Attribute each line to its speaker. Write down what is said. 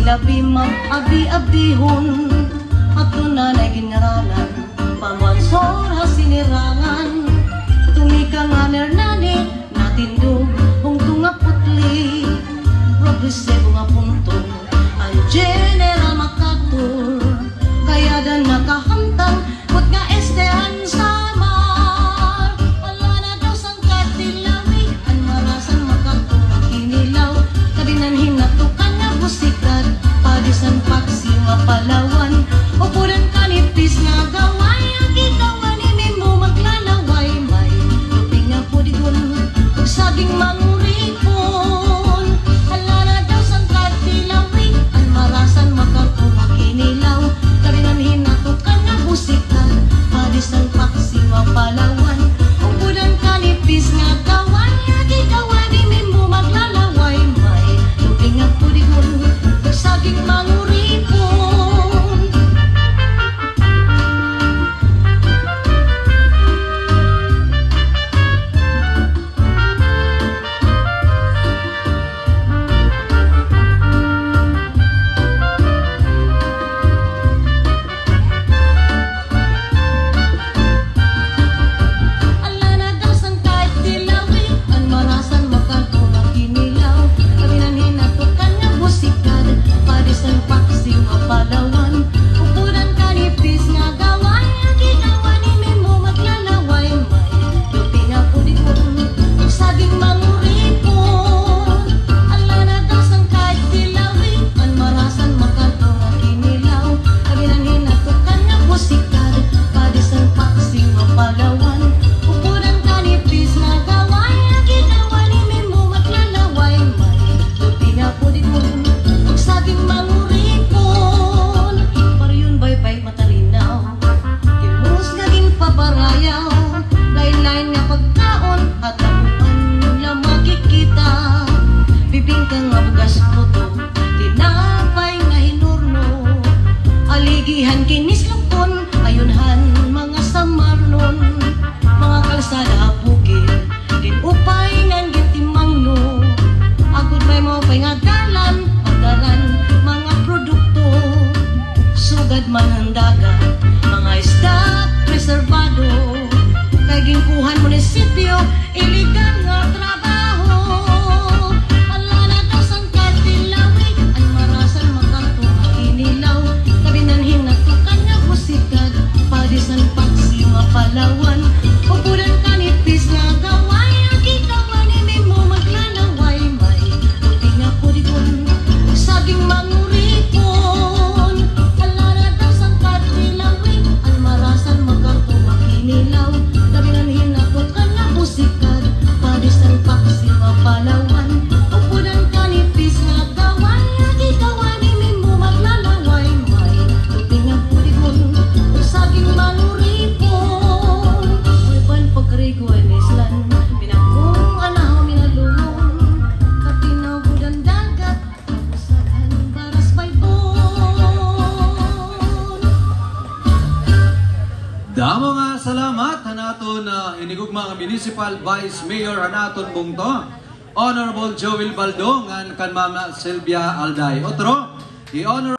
Speaker 1: labi mag-abi-abihon at tunanay ginaranan pamansor ha sinirangan tumika nga nernani natindog kung tunga putli progresibo nga punto ang General MacArthur kaya dan nakahamtang kut nga estehan samar wala na daw sang katilawi ang marasan MacArthur kinilaw kabinan hinatukan nga busikat padisan paksi nga Palawan o puran kanipis nga gaway ang gitawan imin mo maglalaway may luping nga pudigon ug saging manguripon hala na daw sang katilawi ang marasan MacArthur kinilaw kabinan hinatukan nga busikat padisan paksi nga Palawan o puran kanipis nga gaway ang gitawan imin mo maglalaway may luping nga pudigon ug saging manguripon. Aligihan kinis lukon, ayunhan mga samarnon, mga kalsada bukid, din upay ngan gitimangno. Agud may mo pay nga dalan, pagdaran mga produkto, sugad man ang dagat, mga isda preserbado, kay gingkuhan munisipyo, iligan nga trabaho. Ala na daw sang katilawi, ang marasan MacArthur kinilaw. Hinatukan nga busikat padisan paksi nga Palawan o puran kanipis nga gaway ang gitawan imin mo maglalaway may lupi nga pudigon saging manguripon ala na daw sang katilawi ang marasan MacArthur kinilaw kabinan hinatukan nga busikat padisan paksi nga Palawan o puran kanipis nga gaway ang gitawan imin mo maglalaway may saging manuripon uban pagkariguan islan pinakong anaw minalulong katinaw budan dagat usahan baras baybon.
Speaker 2: Damo nga salamat hanaton hinigugma nga Municipal Vice Mayor hanaton bungto Honorable Joel Baldo ngan kan Ma'am Sylvia Alday. Otro i-honor